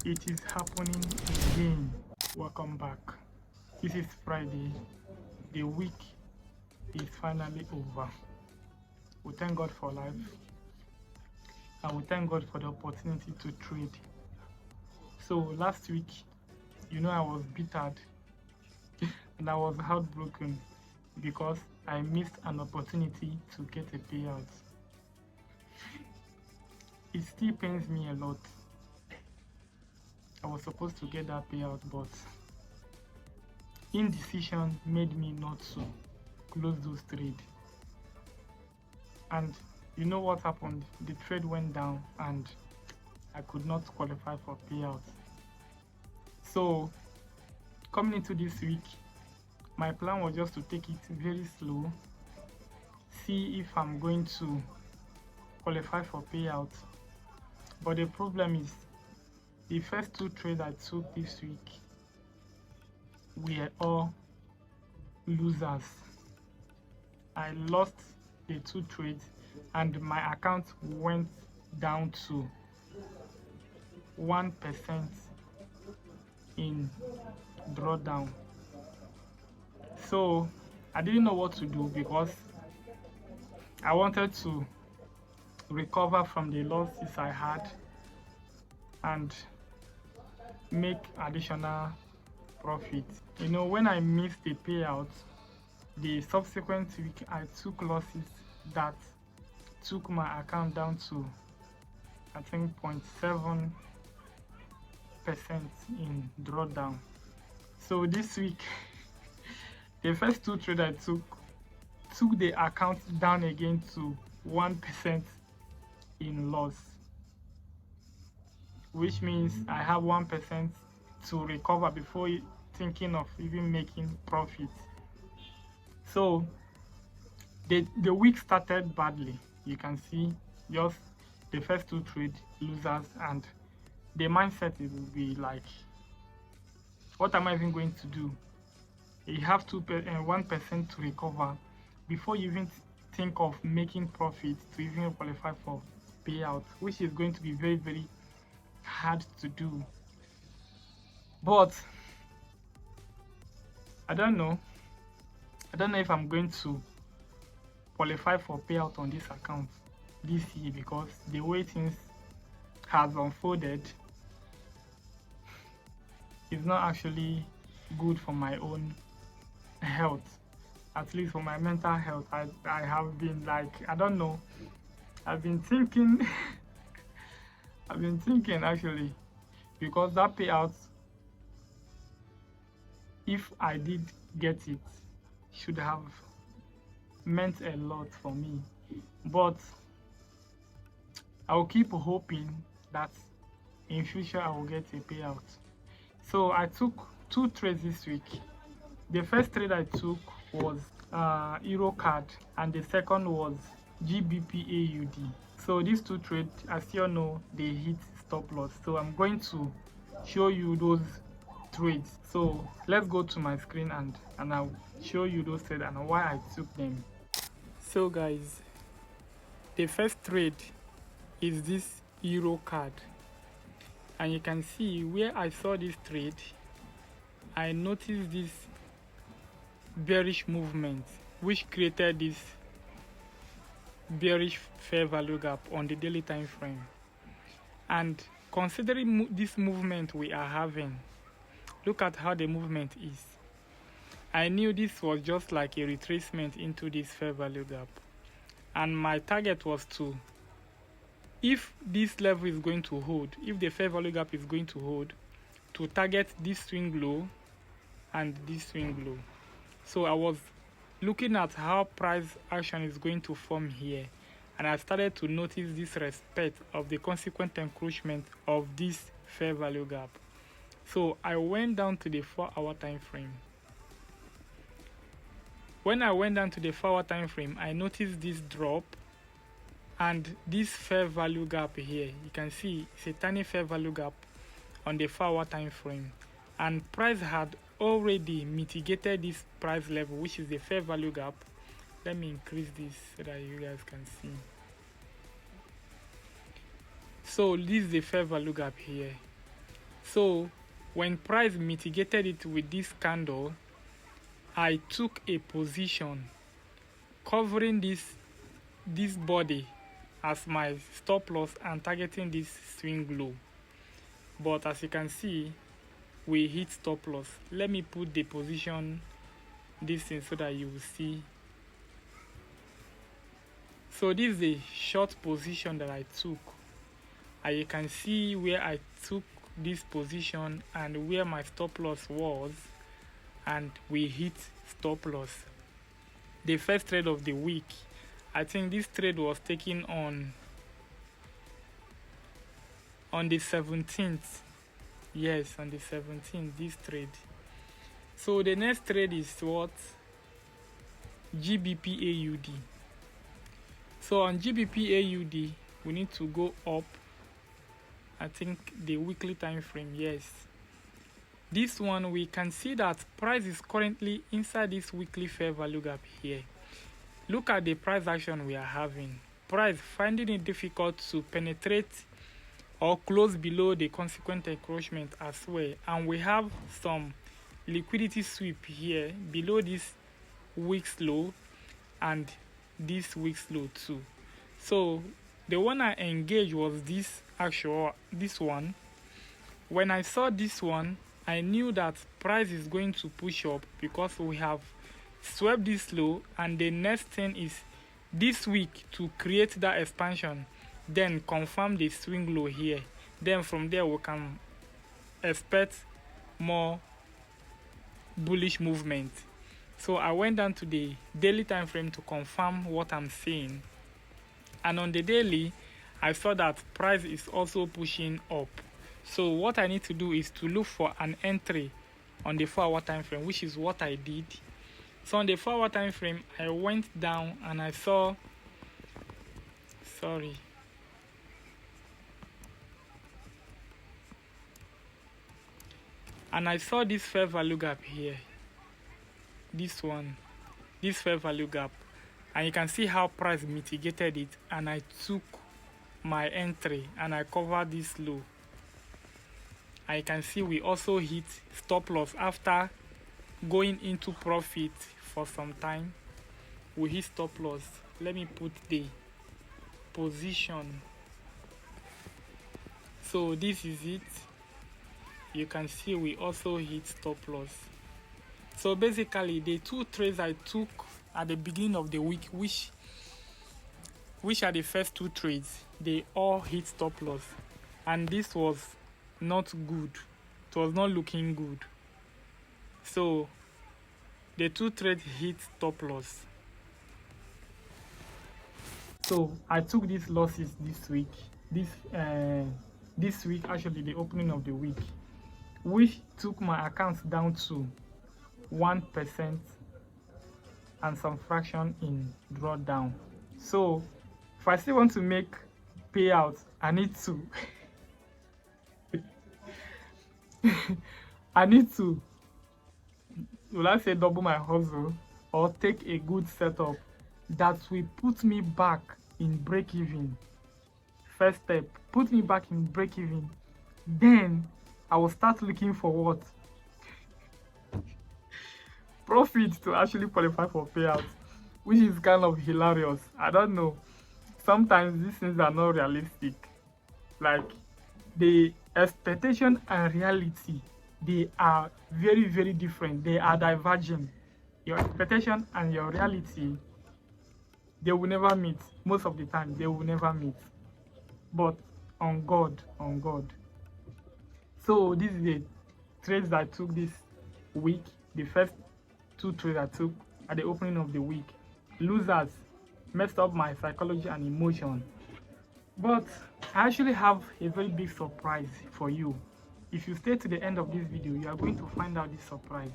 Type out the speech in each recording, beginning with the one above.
It is happening again. Welcome back. This is Friday. The week is finally over. We thank God for life and we thank God for the opportunity to trade. So last week, I was bittered and I was heartbroken because I missed an opportunity to get a payout. It still pains me a lot. I was supposed to get that payout, but indecision made me not to close those trades. And you know what happened? The trade went down and I could not qualify for payout. So coming into this week, my plan was just to take it very slow, see if I'm going to qualify for payout. But the problem is the first two trades I took this week were all losers. I lost the two trades and my account went down to 1% in drawdown. So I didn't know what to do because I wanted to recover from the losses I had and make additional profit. When I missed the payout, the subsequent week I took losses that took my account down to I think 0.7% in drawdown. So this week the first two trades I took the account down again to 1% in loss, which means I have 1% to recover before thinking of even making profit. So the week started badly. You can see just the first two trade losers, and the mindset will be like, what am I even going to do? You have 1% to recover before you even think of making profit to even qualify for payout, which is going to be very, very hard to do. But I don't know if I'm going to qualify for payout on this account this year, because the way things has unfolded is not actually good for my own health, at least for my mental health. I have been like, I don't know, I've been thinking actually, because that payout, if I did get it, should have meant a lot for me. But I'll keep hoping that in future I will get a payout. So I took two trades this week. The first trade I took was Euro card, and the second was GBP AUD. So these two trades, as you all know, they hit stop loss. So I'm going to show you those trades. So let's go to my screen and I'll show you those trades and why I took them. So guys, the first trade is this Euro card, and you can see where I saw this trade, I noticed this bearish movement which created this bearish fair value gap on the daily time frame. And considering this movement we are having, look at how the movement is. I knew this was just like a retracement into this fair value gap, and my target was to, if this level is going to hold, if the fair value gap is going to hold, to target this swing low and this swing low. So I was looking at how price action is going to form here, and I started to notice this respect of the consequent encroachment of this fair value gap. So I went down to the 4-hour time frame. When I went down to the 4-hour time frame, I noticed this drop and this fair value gap here. You can see it's a tiny fair value gap on the 4-hour time frame, and price had already mitigated this price level, which is the fair value gap. Let me increase this so that you guys can see. So this is the fair value gap here, So when price mitigated it with this candle, I took a position covering this body as my stop loss and targeting this swing low. But as you can see, we hit stop loss. Let me put the position this thing so that you will see. So this is a short position that I took, and you can see where I took this position and where my stop loss was, and we hit stop loss. The first trade of the week, I think this trade was taken on the 17th. Yes, on the 17th, this trade. So the next trade is what? GBP AUD. So on GBP AUD, we need to go up. I think the weekly time frame, yes. This one, we can see that price is currently inside this weekly fair value gap here. Look at the price action we are having. Price finding it difficult to penetrate or close below the consequent encroachment as well. And we have some liquidity sweep here below this week's low and this week's low too. So the one I engaged was this one. When I saw this one, I knew that price is going to push up because we have swept this low, and the next thing is this week to create that expansion, then confirm the swing low here. Then from there we can expect more bullish movement. So I went down to the daily time frame to confirm what I'm seeing, and on the daily I saw that price is also pushing up. So what I need to do is to look for an entry on the 4-hour time frame, which is what I did. So on the 4-hour time frame, I went down and I saw, and I saw this fair value gap here. This one, this fair value gap, and you can see how price mitigated it, and I took my entry and I covered this low. And you can see we also hit stop loss after going into profit for some time. We hit stop loss. Let me put the position. So this is it. You can see we also hit stop loss. So basically the two trades I took at the beginning of the week, which are the first two trades, they all hit stop loss, and this was not good. It was not looking good. So the two trades hit stop loss. So I took these losses this week. This week, actually the opening of the week, which took my accounts down to 1% and some fraction in drawdown. So if I still want to make payouts, I need to will I say double my hustle, or take a good setup that will put me back in break-even. First step, put me back in break-even. Then I will start looking for what? Profit to actually qualify for payouts, which is kind of hilarious. I don't know. Sometimes these things are not realistic. Like, the expectation and reality, they are very, very different. They are diverging. Your expectation and your reality, they will never meet. Most of the time, they will never meet. But on God. So this is the trades that I took this week. The first two trades I took at the opening of the week. Losers messed up my psychology and emotion. But I actually have a very big surprise for you. If you stay to the end of this video, you are going to find out this surprise.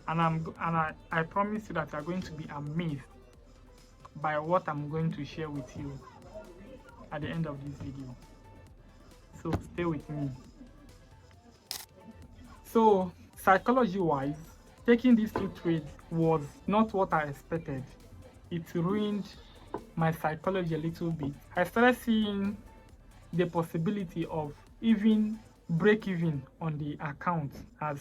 And I promise you that you are going to be amazed by what I'm going to share with you at the end of this video. So stay with me. So psychology-wise, taking these two trades was not what I expected. It ruined my psychology a little bit. I started seeing the possibility of even break even on the account as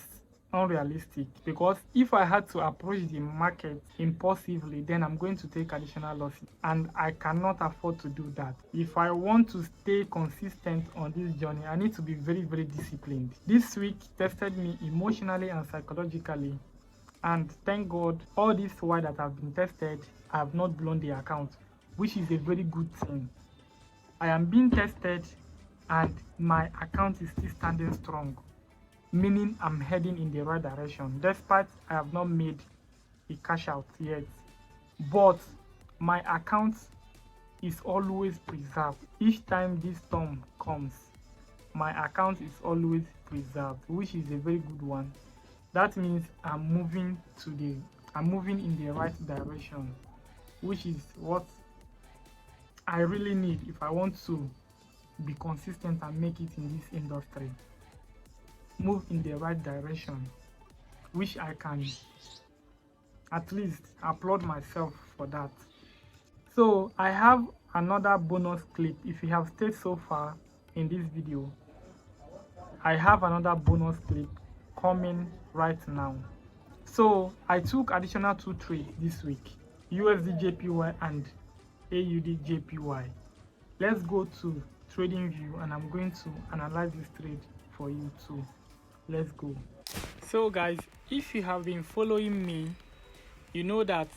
unrealistic, because if I had to approach the market impulsively, then I'm going to take additional losses, and I cannot afford to do that. If I want to stay consistent on this journey, I need to be very, very disciplined. This week tested me emotionally and psychologically, and thank God, all this while that I've been tested, I have not blown the account, which is a very good thing. I am being tested and my account is still standing strong, meaning I'm heading in the right direction, despite I have not made a cash out yet. But my account is always preserved. Each time this storm comes, my account is always preserved, which is a very good one. That means I'm moving in the right direction, which is what I really need if I want to be consistent and make it in this industry. Move in the right direction, which I can at least applaud myself for that. So I have another bonus clip. If you have stayed so far in this video, I have another bonus clip coming right now. So I took additional 2 trades this week, USD JPY and AUD JPY. Let's go to trading view and I'm going to analyze this trade for you too. Let's go. So guys, if you have been following me, you know that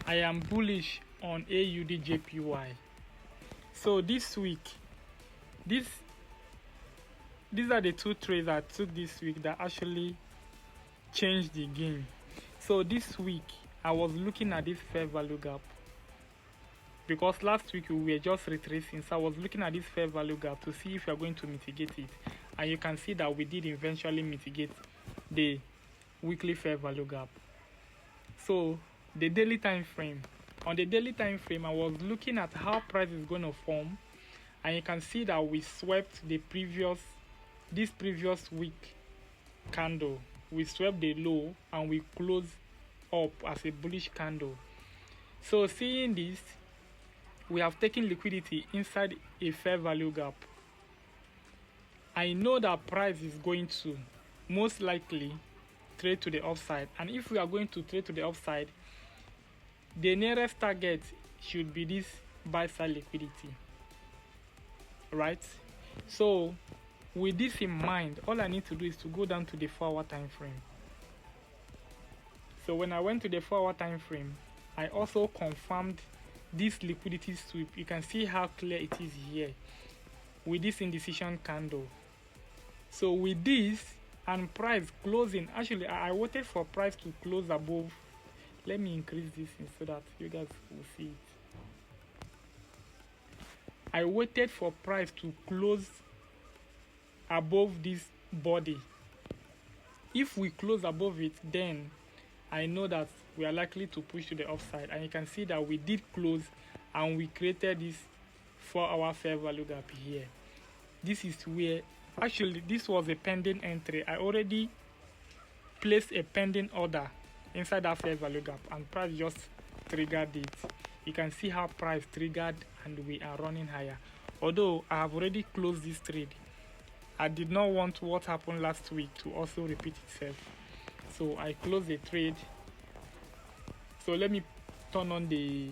I am bullish on AUD JPY. So this week, these are the 2 trades I took this week that actually changed the game. So this week I was looking at this fair value gap, because last week we were just retracing, so I was looking at this fair value gap to see if we are going to mitigate it, and you can see that we did eventually mitigate the weekly fair value gap. So the daily time frame, on the daily time frame, I was looking at how price is going to form, and you can see that we swept this previous week candle. We swept the low and we closed up as a bullish candle. So seeing this, we have taken liquidity inside a fair value gap. I know that price is going to most likely trade to the upside, and if we are going to trade to the upside, the nearest target should be this buy side liquidity, right? So with this in mind, all I need to do is to go down to the 4-hour time frame. So when I went to the 4-hour time frame, I also confirmed this liquidity sweep. You can see how clear it is here with this indecision candle. So with this and price closing, actually I waited for price to close above. Let me increase this so that you guys will see it. I waited for price to close above this body. If we close above it, then I know that we are likely to push to the upside, and you can see that we did close and we created this 4-hour fair value gap here. This is where, actually this was a pending entry. I already placed a pending order inside that fair value gap and price just triggered it. You can see how price triggered and we are running higher. Although I have already closed this trade, I did not want what happened last week to also repeat itself, so I closed the trade. So let me turn on the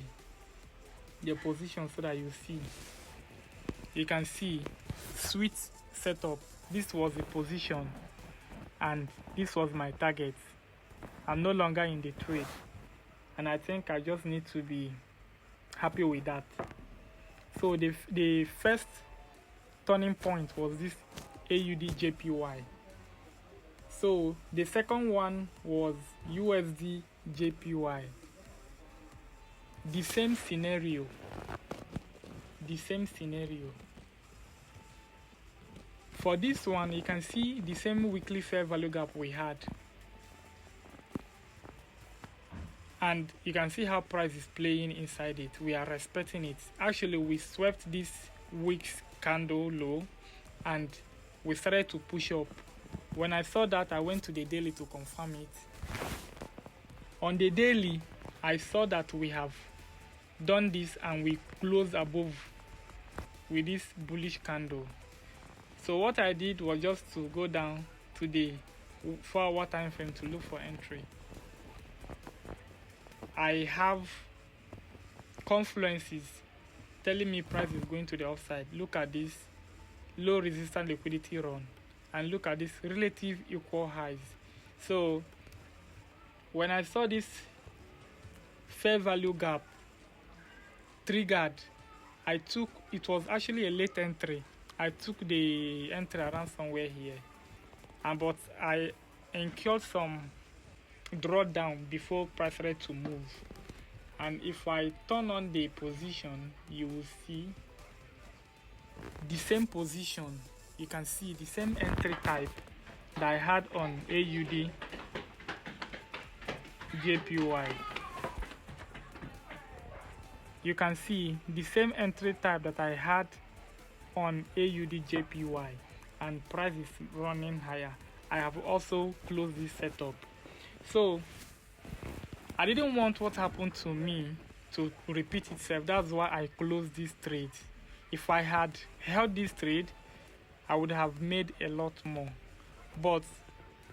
position so that you see. You can see sweet setup. This was the position and this was my target. I'm no longer in the trade, and I think I just need to be happy with that. So the first turning point was this AUD JPY. So the second one was USD JPY. The same scenario. For this one, you can see the same weekly fair value gap we had, and you can see how price is playing inside it. We are respecting it. Actually, we swept this week's candle low and we started to push up. When I saw that, I went to the daily to confirm it. On the daily, I saw that we have done this and we closed above with this bullish candle. So what I did was just to go down to the 4-hour time frame to look for entry. I have confluences telling me price is going to the upside. Look at this low resistance liquidity run, and look at this relative equal highs. So when I saw this fair value gap triggered, I took, it was actually a late entry. I took the entry around somewhere here, but I incurred some drawdown before price started to move. And if I turn on the position, you will see the same position. You can see the same entry type that I had on AUD JPY. You can see the same entry type that I had on AUD JPY, and price is running higher. I have also closed this setup. So I didn't want what happened to me to repeat itself. That's why I closed this trade. If I had held this trade, I would have made a lot more. But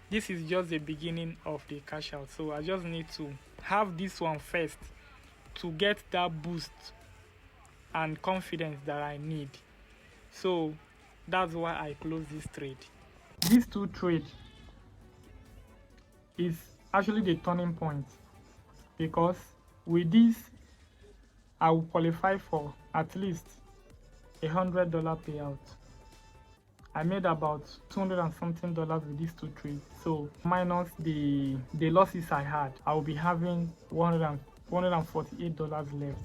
this is just the beginning of the cash out. So I just need to have this one first to get that boost and confidence that I need. So that's why I closed this trade. These two trades is actually the turning point, because with this I will qualify for at least $100 payout. I made about $200 and something with these two trades. So minus the losses I had, I will be having $148 left.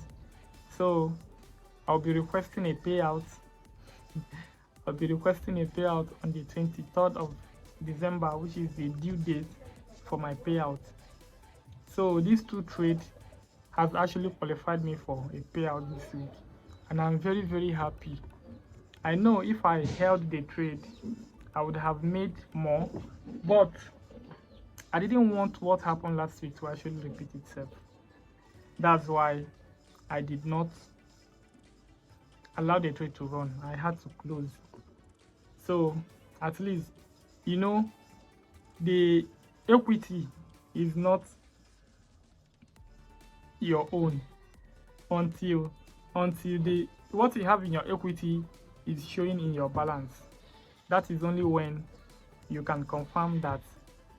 So I'll be requesting a payout. I'll be requesting a payout on the 23rd of December, which is the due date for my payout. So these two trades has actually qualified me for a payout this week, and I'm very, very happy. I know if I held the trade, I would have made more, but I didn't want what happened last week to actually repeat itself. That's why I did not allow the trade to run. I had to close. So at least, you know, the equity is not your own until the what you have in your equity is showing in your balance. That is only when you can confirm that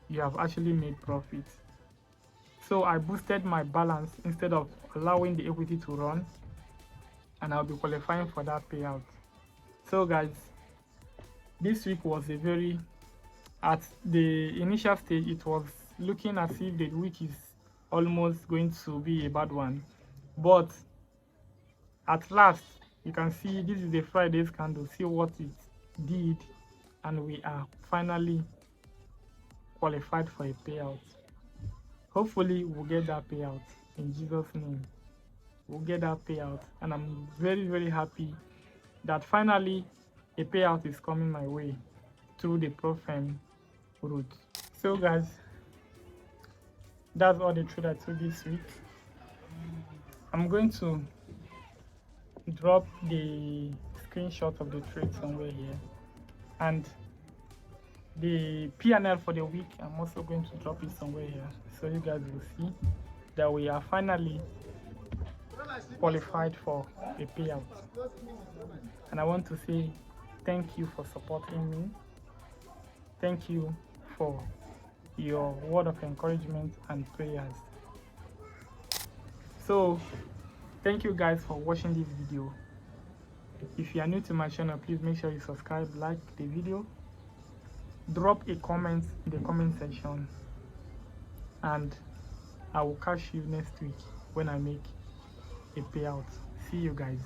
you have actually made profit. So I boosted my balance instead of allowing the equity to run, and I'll be qualifying for that payout. So guys, this week was a very, at the initial stage, it was looking as if the week is almost going to be a bad one, but at last you can see this is the Friday's candle. See what it did, and we are finally qualified for a payout. Hopefully we'll get that payout in Jesus' name. We'll get that payout, and I'm very, very happy that finally a payout is coming my way through the Profem route. So guys, that's all the trade I took this week. I'm going to drop the screenshot of the trade somewhere here, and the P&L for the week, I'm also going to drop it somewhere here, so you guys will see that we are finally qualified for a payout. And I want to say thank you for supporting me. Thank you for your word of encouragement and prayers. So thank you guys for watching this video. If you are new to my channel, please make sure you subscribe, like the video, drop a comment in the comment section, and I will catch you next week when I make a payout. See you guys.